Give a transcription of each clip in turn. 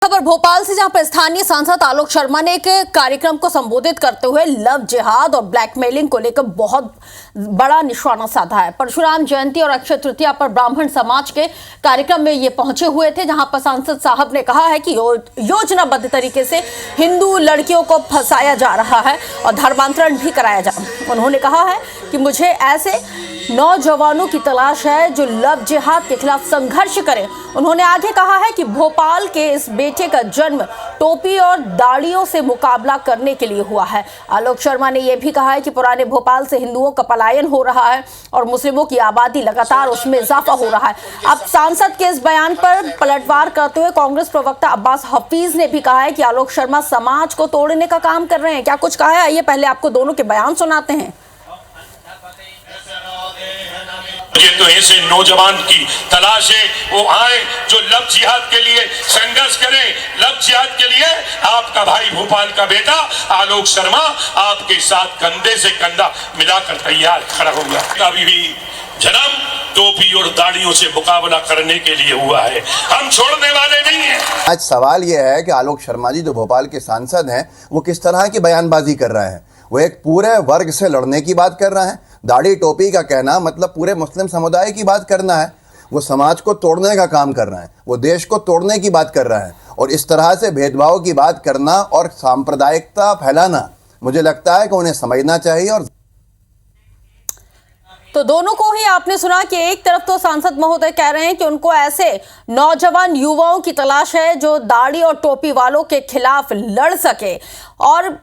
खबर भोपाल से, जहां पर स्थानीय सांसद आलोक शर्मा ने एक कार्यक्रम को संबोधित करते हुए लव जिहाद और ब्लैकमेलिंग को लेकर बहुत बड़ा निशाना साधा है। परशुराम जयंती और अक्षय तृतीया पर ब्राह्मण समाज के कार्यक्रम में ये पहुंचे हुए थे, जहां पर सांसद साहब ने कहा है कि योजनाबद्ध तरीके से हिंदू लड़कियों को फंसाया जा रहा है और धर्मांतरण भी कराया जा रहा है। उन्होंने कहा है कि मुझे ऐसे नौजवानों की तलाश है जो लव जिहाद के खिलाफ संघर्ष करें। उन्होंने आगे कहा है कि भोपाल के इस बेटे का जन्म टोपी और दाढ़ियों से मुकाबला करने के लिए हुआ है। आलोक शर्मा ने यह भी कहा है कि पुराने भोपाल से हिंदुओं का पलायन हो रहा है और मुस्लिमों की आबादी लगातार उसमें इजाफा हो रहा है। अब सांसद के इस बयान पर पलटवार करते हुए कांग्रेस प्रवक्ता अब्बास हफीज ने भी कहा है कि आलोक शर्मा समाज को तोड़ने का काम कर रहे हैं। क्या कुछ कहा है, आइए पहले आपको दोनों के बयान सुनाते हैं। मुझे तो ऐसे नौजवान की तलाश है, वो आए जो लव जिहाद के लिए संघर्ष करें। लव जिहाद के लिए आपका भाई भोपाल का बेटा आलोक शर्मा आपके साथ कंधे से कंधा मिलाकर तैयार खड़ा होगा। अभी भी जन्म टोपी और दाढ़ियों से मुकाबला करने के लिए हुआ है, हम छोड़ने वाले नहीं हैं। आज सवाल यह है कि आलोक शर्मा जी जो भोपाल के सांसद हैं वो किस तरह की बयानबाजी कर रहे हैं। वो एक पूरे वर्ग से लड़ने की बात कर रहे हैं। दाढ़ी टोपी का कहना मतलब पूरे मुस्लिम समुदाय की बात करना है। वो समाज को तोड़ने का काम कर रहे हैं, वो देश को तोड़ने की बात कर रहे हैं। और इस तरह से भेदभाव की बात करना और सांप्रदायिकता फैलाना, मुझे लगता है कि उन्हें समझना चाहिए। और तो दोनों को ही आपने सुना कि एक तरफ तो सांसद महोदय कह रहे हैं कि उनको ऐसे नौजवान युवाओं की तलाश है जो दाढ़ी और टोपी वालों के खिलाफ लड़ सके, और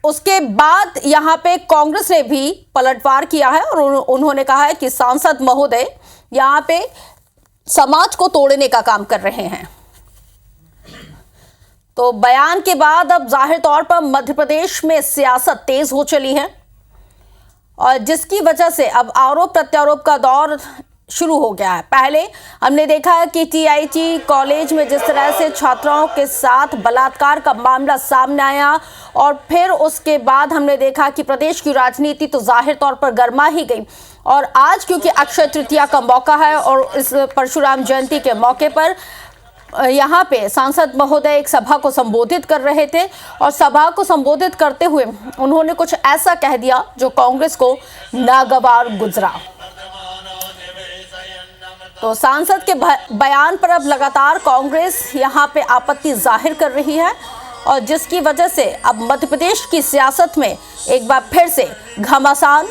उसके बाद यहाँ पे कांग्रेस ने भी पलटवार किया है और उन्होंने कहा है कि सांसद महोदय यहाँ पे समाज को तोड़ने का काम कर रहे हैं। तो बयान के बाद अब जाहिर तौर पर मध्य प्रदेश में सियासत तेज हो चली है और जिसकी वजह से अब आरोप प्रत्यारोप का दौर शुरू हो गया है। पहले हमने देखा है कि टीआईटी कॉलेज में जिस तरह से छात्राओं के साथ बलात्कार का मामला सामने आया, और फिर उसके बाद हमने देखा कि प्रदेश की राजनीति तो जाहिर तौर पर गर्मा ही गई। और आज क्योंकि अक्षय तृतीया का मौका है और इस परशुराम जयंती के मौके पर यहाँ पे सांसद महोदय एक सभा को संबोधित कर रहे थे और सभा को संबोधित करते हुए उन्होंने कुछ ऐसा कह दिया जो कांग्रेस को नागवार गुजरा। तो सांसद के बयान पर अब लगातार कांग्रेस यहाँ पे आपत्ति जाहिर कर रही है और जिसकी वजह से अब मध्य प्रदेश की सियासत में एक बार फिर से घमासान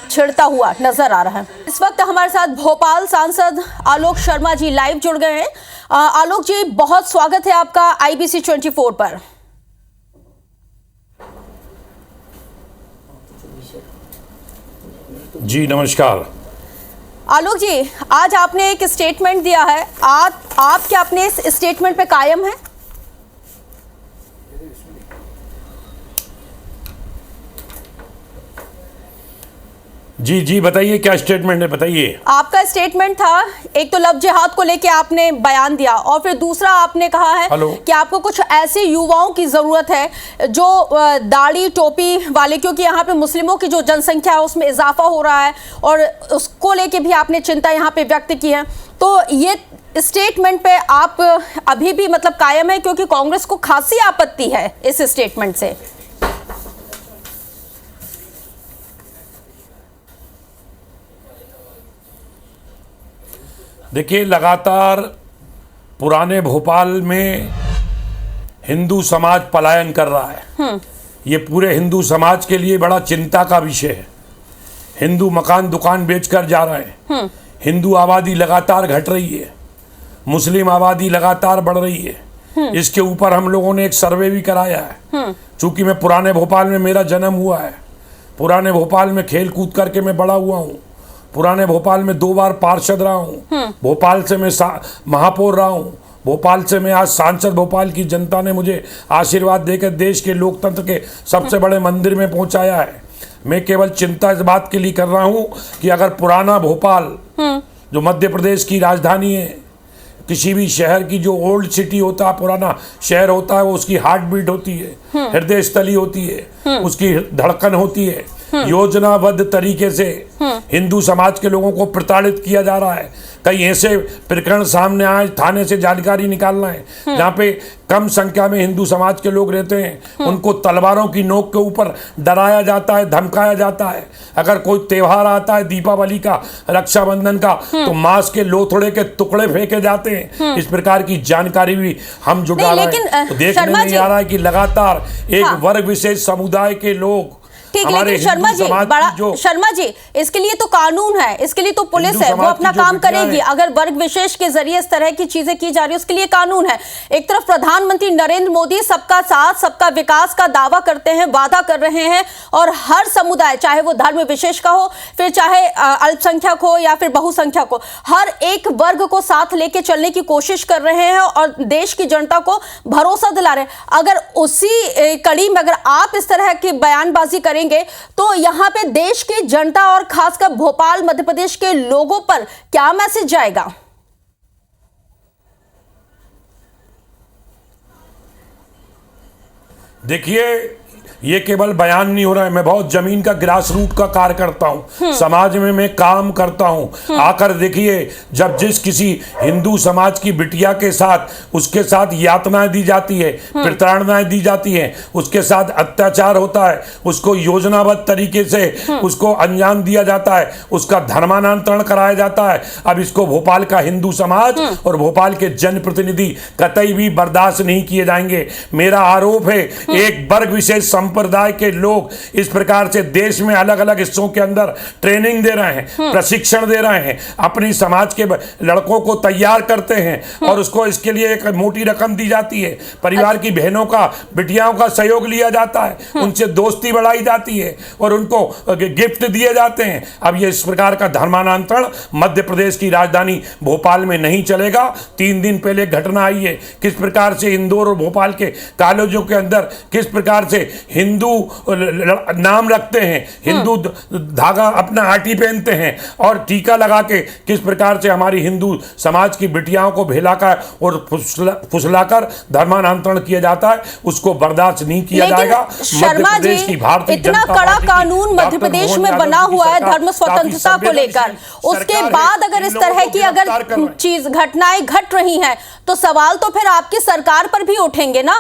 छिड़ता हुआ नजर आ रहा है। इस वक्त हमारे साथ भोपाल सांसद आलोक शर्मा जी लाइव जुड़ गए हैं। आलोक जी, बहुत स्वागत है आपका IBC 24 पर। जी नमस्कार। आलोक जी, आज आपने एक स्टेटमेंट दिया है, आप क्या अपने इस स्टेटमेंट पे कायम हैं? जी बताइए, क्या स्टेटमेंट है, बताइए। आपका स्टेटमेंट था, एक तो लव जिहाद को लेके आपने बयान दिया और फिर दूसरा आपने कहा है कि आपको कुछ ऐसे युवाओं की जरूरत है जो दाढ़ी टोपी वाले, क्योंकि यहाँ पे मुस्लिमों की जो जनसंख्या है उसमें इजाफा हो रहा है और उसको लेके भी आपने चिंता यहाँ पे व्यक्त की है। तो ये स्टेटमेंट पे आप अभी भी मतलब कायम है, क्योंकि कांग्रेस को खासी आपत्ति है इस स्टेटमेंट से। देखिए, लगातार पुराने भोपाल में हिंदू समाज पलायन कर रहा है। ये पूरे हिंदू समाज के लिए बड़ा चिंता का विषय है। हिंदू मकान दुकान बेचकर जा रहे हैं। हिंदू आबादी लगातार घट रही है, मुस्लिम आबादी लगातार बढ़ रही है। इसके ऊपर हम लोगों ने एक सर्वे भी कराया है। चूंकि मैं पुराने भोपाल में मेरा जन्म हुआ है, पुराने भोपाल में खेल कूद करके मैं बड़ा हुआ हूँ, पुराने भोपाल में 2 बार पार्षद रहा हूँ, भोपाल से मैं महापौर रहा हूँ, भोपाल से मैं आज सांसद। भोपाल की जनता ने मुझे आशीर्वाद देकर देश के लोकतंत्र के सबसे बड़े मंदिर में पहुंचाया है। मैं केवल चिंता इस बात के लिए कर रहा हूँ कि अगर पुराना भोपाल जो मध्य प्रदेश की राजधानी है, किसी भी शहर की जो ओल्ड सिटी होता है, पुराना शहर होता है, वो उसकी हार्ट बीट होती है, हृदय स्थली होती है, उसकी धड़कन होती है। योजनाबद्ध तरीके से हिंदू समाज के लोगों को प्रताड़ित किया जा रहा है। कई ऐसे प्रकरण सामने आए, थाने से जानकारी निकालना है जहाँ पे कम संख्या में हिंदू समाज के लोग रहते हैं, उनको तलवारों की नोक के ऊपर डराया जाता है, धमकाया जाता है। अगर कोई त्योहार आता है दीपावली का, रक्षाबंधन का, तो मांस के लोथड़े के टुकड़े फेंके जाते हैं। इस प्रकार की जानकारी भी हम जुटा रहे हैं। तो देखने में आ रहा है कि लगातार एक वर्ग विशेष समुदाय के लोग, ठीक, लेकिन शर्मा जी इसके लिए तो कानून है, इसके लिए तो पुलिस है, वो अपना काम करेगी। अगर वर्ग विशेष के जरिए इस तरह की चीजें की जा रही है, उसके लिए कानून है। एक तरफ प्रधानमंत्री नरेंद्र मोदी सबका साथ सबका विकास का दावा करते हैं, वादा कर रहे हैं, और हर समुदाय, चाहे वो धर्म विशेष का हो, फिर चाहे अल्पसंख्यक हो या फिर बहुसंख्यक हो, हर एक वर्ग को साथ लेके चलने की कोशिश कर रहे हैं और देश की जनता को भरोसा दिला रहे हैं। अगर उसी कड़ी में अगर आप इस तरह की बयानबाजी करेंगे तो यहां पे देश की जनता और खासकर भोपाल मध्य प्रदेश के लोगों पर क्या मैसेज जाएगा? देखिए, ये केवल बयान नहीं हो रहा है। मैं बहुत जमीन का ग्रास रूट का कार्य करता हूँ, समाज में मैं काम करता हूँ। आकर देखिए, जब जिस किसी हिंदू समाज की बिटिया के साथ उसके साथ यातनाएं दी जाती है, प्रताड़नाएं दी जाती हैं, उसके साथ अत्याचार होता है, उसको योजनाबद्ध तरीके से उसको अंजाम दिया जाता है, उसका धर्मांतरण कराया जाता है। अब इसको भोपाल का हिंदू समाज और भोपाल के जनप्रतिनिधि कतई भी बर्दाश्त नहीं किए जाएंगे। मेरा आरोप है, एक वर्ग विशेष संप्रदाय के लोग इस प्रकार से देश में अलग अलग हिस्सों के अंदर ट्रेनिंग दे रहे हैं, प्रशिक्षण दे रहे हैं, अपनी समाज के लड़कों को तैयार करते हैं और उसको इसके लिए एक मोटी रकम दी जाती है। परिवार की बहनों का, बिटियाओं का सहयोग लिया जाता है, उनसे दोस्ती बढ़ाई जाती है और उनको गिफ्ट दिए जाते हैं। अब ये इस प्रकार का धर्मांतरण मध्य प्रदेश की राजधानी भोपाल में नहीं चलेगा। 3 दिन पहले घटना आई है, किस प्रकार से इंदौर और भोपाल के कॉलेजों के अंदर किस प्रकार से हिंदू नाम रखते हैं, हिंदू धागा अपना आटी पहनते हैं और टीका लगा के किस प्रकार से हमारी हिंदू समाज की बिटियाओं को भेलाकर और फुसलाकर धर्मांतरण किया जाता है, उसको बर्दाश्त नहीं किया जाएगा। शर्मा जी, इतना कड़ा कानून मध्य प्रदेश में बना हुआ है धर्म स्वतंत्रता को लेकर, उसके बाद अगर इस तरह की अगर चीज घटनाएं घट रही हैं तो सवाल तो फिर आपकी सरकार पर भी उठेंगे ना।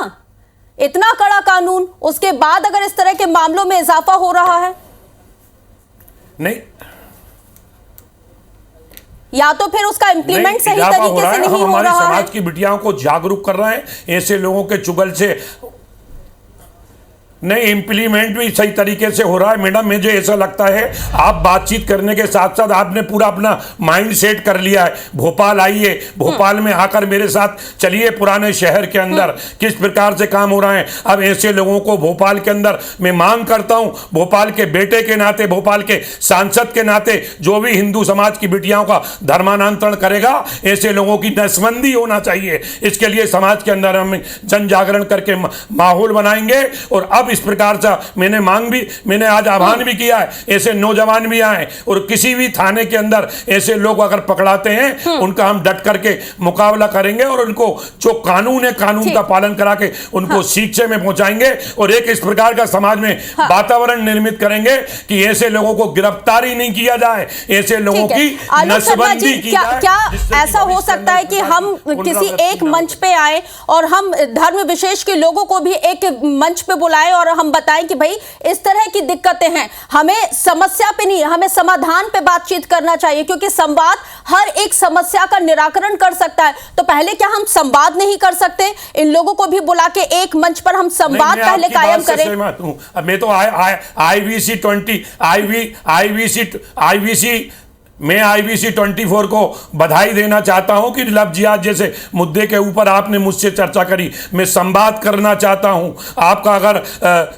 इतना कड़ा कानून, उसके बाद अगर इस तरह के मामलों में इजाफा हो रहा है, नहीं, या तो फिर उसका इम्प्लीमेंट सही तरीके से नहीं हो रहा है। हमारी समाज की बिटियाओं को जागरूक कर रहे हैं, ऐसे लोगों के चुगल से नहीं, इम्प्लीमेंट भी सही तरीके से हो रहा है। मैडम, मुझे ऐसा लगता है आप बातचीत करने के साथ साथ आपने पूरा अपना माइंड सेट कर लिया है। भोपाल आइए, भोपाल में आकर मेरे साथ चलिए पुराने शहर के अंदर किस प्रकार से काम हो रहे हैं। अब ऐसे लोगों को भोपाल के अंदर मैं मांग करता हूं, भोपाल के बेटे के नाते, भोपाल के सांसद के नाते, जो भी हिंदू समाज की बिटियाओं का धर्मांतरण करेगा, ऐसे लोगों की नसबंदी होना चाहिए। इसके लिए समाज के अंदर हम जन जागरण करके माहौल बनाएंगे। और अब इस प्रकार से मैंने आज आह्वान भी किया है, ऐसे नौजवान भी आए और किसी भी थाने के अंदर ऐसे लोग अगर पकड़ाते हैं, उनका हम डट करके मुकाबला करेंगे और उनको जो कानून है, कानून का पालन करा के उनको शिक्षा में पहुंचाएंगे और एक इस प्रकार का समाज में वातावरण निर्मित करेंगे कि ऐसे लोगों को गिरफ्तारी नहीं किया जाए, ऐसे लोगों की नसबंदी की जाए। क्या ऐसा हो सकता है कि हम किसी एक मंच पे आए और हम धर्म विशेष के लोगों को भी एक मंच पे बुलाएं और हम बताएं कि भाई इस तरह की दिक्कतें हैं, हमें समस्या पे नहीं, हमें समाधान पे बातचीत करना चाहिए, क्योंकि संवाद हर एक समस्या का निराकरण कर सकता है। तो पहले क्या हम संवाद नहीं कर सकते? इन लोगों को भी बुला के एक मंच पर हम संवाद पहले कायम करें। मैं तो मैं IBC 24 को बधाई देना चाहता हूं कि लव जिहाद जैसे मुद्दे के ऊपर आपने मुझसे चर्चा करी। मैं संवाद करना चाहता हूं। आपका अगर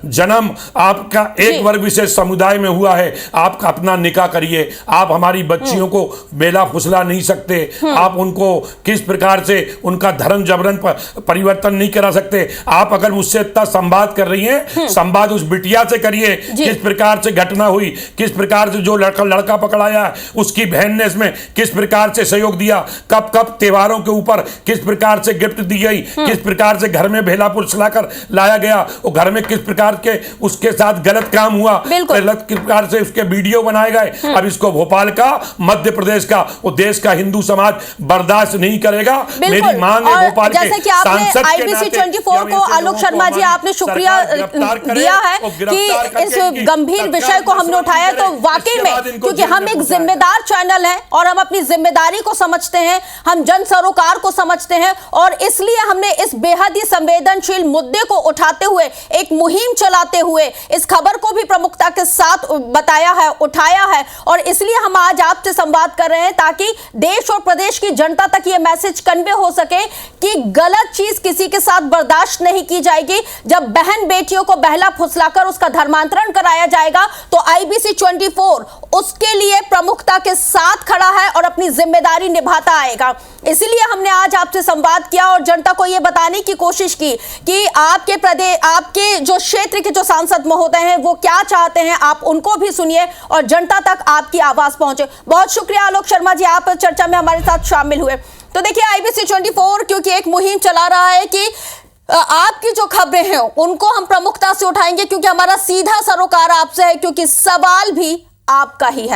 जन्म आपका एक वर्ग विशेष समुदाय में हुआ है, आप अपना निकाह करिए। आप हमारी बच्चियों को बेला फुसला नहीं सकते, आप उनको किस प्रकार से उनका धर्म जबरन परिवर्तन नहीं करा सकते। आप अगर मुझसे इतना संवाद कर रही हैं, संवाद उस बिटिया से करिए, किस प्रकार से घटना हुई, किस प्रकार से जो लड़का पकड़ाया, उसकी बहन ने इसमें किस प्रकार से सहयोग दिया, कब कब त्योहारों के ऊपर किस प्रकार से गिफ्ट दी गई, किस प्रकार से घर में भेला पुरुष लाकर लाया गया, वो घर में किस प्रकार के उसके साथ गलत काम हुआ, गलत प्रकार से उसके वीडियो बनाए गए। अब इसको भोपाल का, मध्य प्रदेश का, वो देश का हिंदू समाज बर्दाश्त नहीं करेगा। मेरी मांग है भोपाल के सांसद के IBC 24 को आलोक शर्मा जी आपने शुक्रिया दिया है कि इस गंभीर विषय को हमने उठाया, तो वाकई में क्योंकि हम एक जिम्मेदार चैनल हैं और हम अपनी जिम्मेदारी को समझते हैं, हम जन सरोकार को समझते हैं, और इसलिए हमने इस बेहद ही संवेदनशील मुद्दे को उठाते हुए, एक मुहिम चलाते हुए इस खबर को भी प्रमुखता के साथ बताया है, उठाया है, और इसलिए हम आज आपसे संवाद कर रहे हैं ताकि देश और प्रदेश की जनता तक यह मैसेज कन्वे हो सके कि गलत चीज किसी के साथ बर्दाश्त नहीं की जाएगी। जब बहन बेटियों को बहला फुसलाकर उसका धर्मांतरण कराया जाएगा तो IBC 24 उसके लिए प्रमुखता के साथ खड़ा है और अपनी जिम्मेदारी निभाता आएगा। इसीलिए हमने आज आपसे संवाद किया और जनता को यह बताने की कोशिश की कि आपके प्रदेश, आपके जो क्षेत्र के जो सांसद महोदय हैं वो क्या चाहते हैं, आप उनको भी सुनिए और जनता तक आपकी आवाज पहुंचे। बहुत शुक्रिया आलोक शर्मा जी, आप चर्चा में हमारे साथ शामिल हुए। तो देखिए IBC 24 क्योंकि एक मुहिम चला रहा है कि आपकी जो खबरें हैं उनको हम प्रमुखता से उठाएंगे, क्योंकि हमारा सीधा सरोकार आपसे है, क्योंकि सवाल भी आपका ही है।